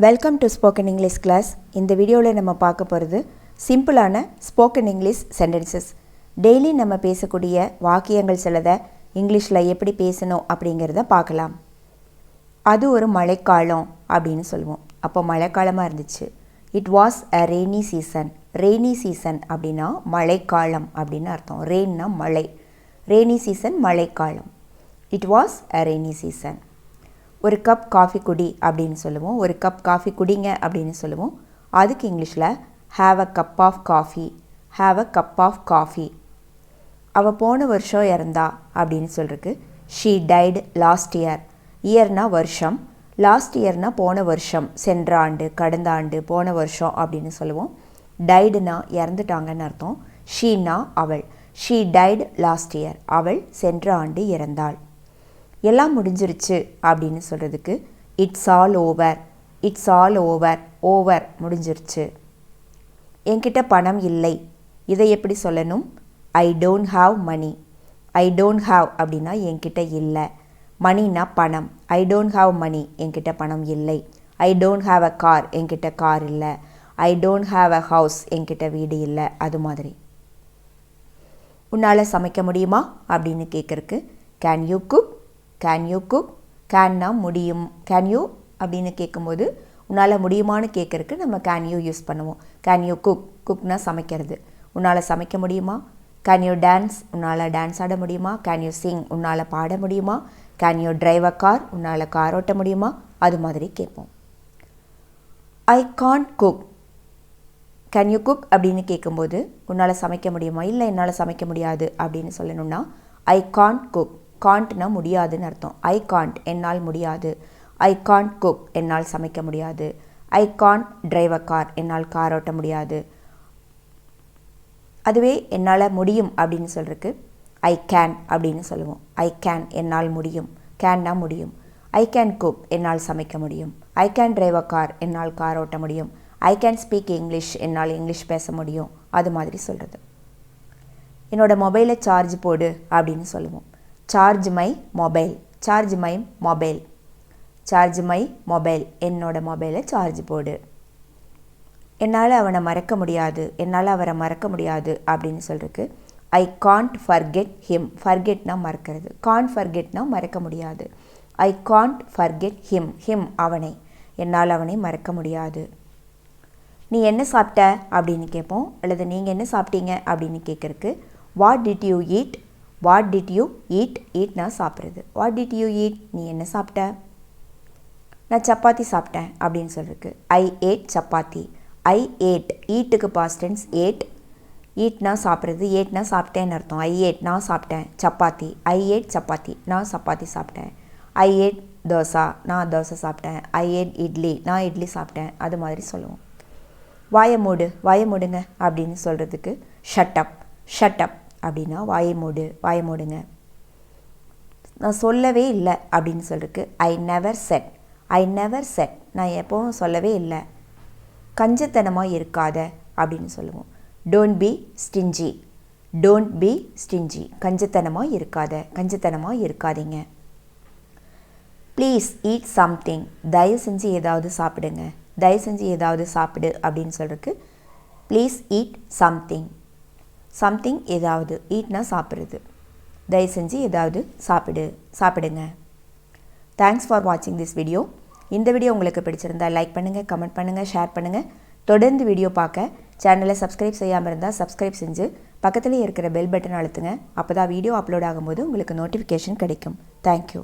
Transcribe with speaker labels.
Speaker 1: Welcome to spoken English class. இந்த வீடியோவில் நம்ம பார்க்க போகிறது சிம்பிளான ஸ்போக்கன் இங்கிலீஷ் சென்டென்சஸ். டெய்லி நம்ம பேசக்கூடிய வாக்கியங்கள் சிலதை இங்கிலீஷில் எப்படி பேசணும் அப்படிங்கிறத பார்க்கலாம். அது ஒரு மழைக்காலம் அப்படின்னு சொல்லுவோம். அப்போ மழைக்காலமாக இருந்துச்சு. It was a rainy season. Rainy season அப்படின்னா மழைக்காலம் அப்படின்னு அர்த்தம். ரெயின்னா மழை, ரெய்னி சீசன் மழைக்காலம். It was a rainy season. ஒரு கப் காஃபி குடி அப்படின்னு சொல்லுவோம். ஒரு கப் காஃபி குடிங்க அப்படின்னு சொல்லுவோம். அதுக்கு இங்கிலீஷில் have a cup of coffee, have a cup of coffee. அவள் போன வருஷம் இறந்தா அப்படின்னு சொல்கிறதுக்கு ஷீ டைடு லாஸ்ட் இயர். இயர்னா வருஷம், லாஸ்ட் இயர்னா போன வருஷம், சென்ற ஆண்டு, கடந்த ஆண்டு, போன வருஷம் அப்படின்னு சொல்லுவோம். டைடுனா இறந்துட்டாங்கன்னு அர்த்தம். ஷீனா அவள். She died last year. அவள் சென்ற ஆண்டு இறந்தாள். எல்லாம் முடிஞ்சிருச்சு அப்படின்னு சொல்கிறதுக்கு it's all over. It's all over. Over முடிஞ்சிருச்சு. என்கிட்ட பணம் இல்லை. இதை எப்படி சொல்லணும்? I don't have money. I don't have அப்படின்னா என்கிட்ட இல்லை. மணினா பணம். ஐ டோன்ட் ஹாவ் மணி, என்கிட்ட பணம் இல்லை. I don't have a car, என்கிட்ட கார் இல்லை. I don't have a house, என்கிட்ட வீடு இல்லை. அது மாதிரி. உன்னால் சமைக்க முடியுமா அப்படின்னு கேட்குறக்கு can you cook. Can you cook. கேன்னா முடியும். கேன் யூ அப்படின்னு கேட்கும்போது உன்னால் முடியுமான்னு கேட்குறக்கு நம்ம கேன் யூ யூஸ் பண்ணுவோம். Can you cook. குக்னா சமைக்கிறது. உன்னால் சமைக்க முடியுமா? Can you dance. உன்னால் டான்ஸ் ஆட முடியுமா? Can you sing. உன்னால் பாட முடியுமா? Can you drive a car. உன்னால் கார் ஓட்ட முடியுமா? அது மாதிரி கேட்போம். I can't cook. Can you cook அப்படின்னு கேட்கும்போது உன்னால் சமைக்க முடியுமா? இல்லை, என்னால் சமைக்க முடியாது அப்படின்னு சொல்லணும்னா ஐ கான்ட் குக். காண்ட்னா முடியாதுன்னு அர்த்தம். ஐ காண்ட் என்னால் முடியாது. ஐ காண்ட் குக் என்னால் சமைக்க முடியாது. I Gantt drive a car என்னால் கார் ஓட்ட முடியாது. அதுவே என்னால் முடியும் அப்படின்னு சொல்கிறதுக்கு ஐ கேன் அப்படின்னு சொல்லுவோம். ஐ கேன் என்னால் முடியும். கேன்னா முடியும். ஐ கேன் குக் என்னால் சமைக்க முடியும். I can drive a car என்னால் கார் ஓட்ட முடியும். ஐ கேன் ஸ்பீக் இங்கிலீஷ் என்னால் இங்கிலீஷ் பேச முடியும். அது மாதிரி சொல்கிறது. என்னோடய மொபைலை சார்ஜ் போடு அப்படின்னு சொல்லுவோம். Charge my mobile. Charge my mobile. Charge my mobile. என்னோட மொபைலை சார்ஜ் போடு. என்னால் அவனை மறக்க முடியாது. என்னால் அவரை மறக்க முடியாது அப்படின்னு சொல்கிறதுக்கு ஐ காண்ட் ஃபர்கெட் ஹிம். ஃபர்கெட்னா மறக்கிறது. காண்ட் ஃபர்கெட்னா மறக்க முடியாது. I can't forget him. Him அவனை. என்னால் அவனை மறக்க முடியாது. நீ என்ன சாப்பிட்ட அப்படின்னு கேட்போம். அல்லது நீங்கள் என்ன சாப்பிட்டீங்க அப்படின்னு கேட்குறக்கு what did you eat. What did you eat. ஈட்னா சாப்பிட்றது. What did you eat. நீ என்ன சாப்பிட்ட? நான் சப்பாத்தி சாப்பிட்டேன் அப்படின்னு சொல்கிறதுக்கு I ate chapati. I ate. ஈட்டுக்கு பாஸ்ட் டென்ஸ் ஏட். ஈட்னா சாப்பிட்றது. ஏட்னா சாப்பிட்டேன்னு அர்த்தம். ஐ ஏட் நான் சாப்பிட்டேன் சப்பாத்தி. ஐ ஏட் சப்பாத்தி நான் சப்பாத்தி சாப்பிட்டேன். ஐ ஏட் தோசை நான் தோசை சாப்பிட்டேன். ஐ ஏட் இட்லி நான் இட்லி சாப்பிட்டேன். அது மாதிரி சொல்லுவோம். வாயை மூடு. வாயை மூடுங்க அப்படின்னு சொல்கிறதுக்கு ஷட் அப். ஷட் அப் அப்படின்னா வாயை மூடு. வாயை மூடுங்க. நான் சொல்லவே இல்லை அப்படின்னு சொல்கிறதுக்கு I never said. I never said. நான் எப்போவும் சொல்லவே இல்லை. கஞ்சத்தனமாக இருக்காத அப்படின்னு சொல்லுவோம். Don't be stingy. Don't be stingy. கஞ்சத்தனமாக இருக்காத. கஞ்சத்தனமாக இருக்காதீங்க. Please eat something. தயவு செஞ்சு ஏதாவது சாப்பிடுங்க. தயவு செஞ்சு ஏதாவது சாப்பிடு அப்படின்னு சொல்கிறதுக்கு ப்ளீஸ் ஈட் சம்திங். சம்திங் ஏதாவது. ஈட்னா சாப்பிட்றது. தயவு செஞ்சு ஏதாவது சாப்பிடுங்க. தேங்க்ஸ் ஃபார் வாட்சிங் திஸ் வீடியோ. இந்த வீடியோ உங்களுக்கு பிடிச்சிருந்தால் லைக் பண்ணுங்கள், கமெண்ட் பண்ணுங்கள், ஷேர் பண்ணுங்கள். தொடர்ந்து வீடியோ பார்க்க சேனலை சப்ஸ்கிரைப் செய்யாமல் இருந்தால் சப்ஸ்கிரைப் செஞ்சு பக்கத்துலேயே இருக்கிற பெல் பட்டன் அழுத்துங்க. அப்போ தான் வீடியோ அப்லோட் ஆகும்போது உங்களுக்கு நோட்டிஃபிகேஷன் கிடைக்கும். தேங்க்யூ.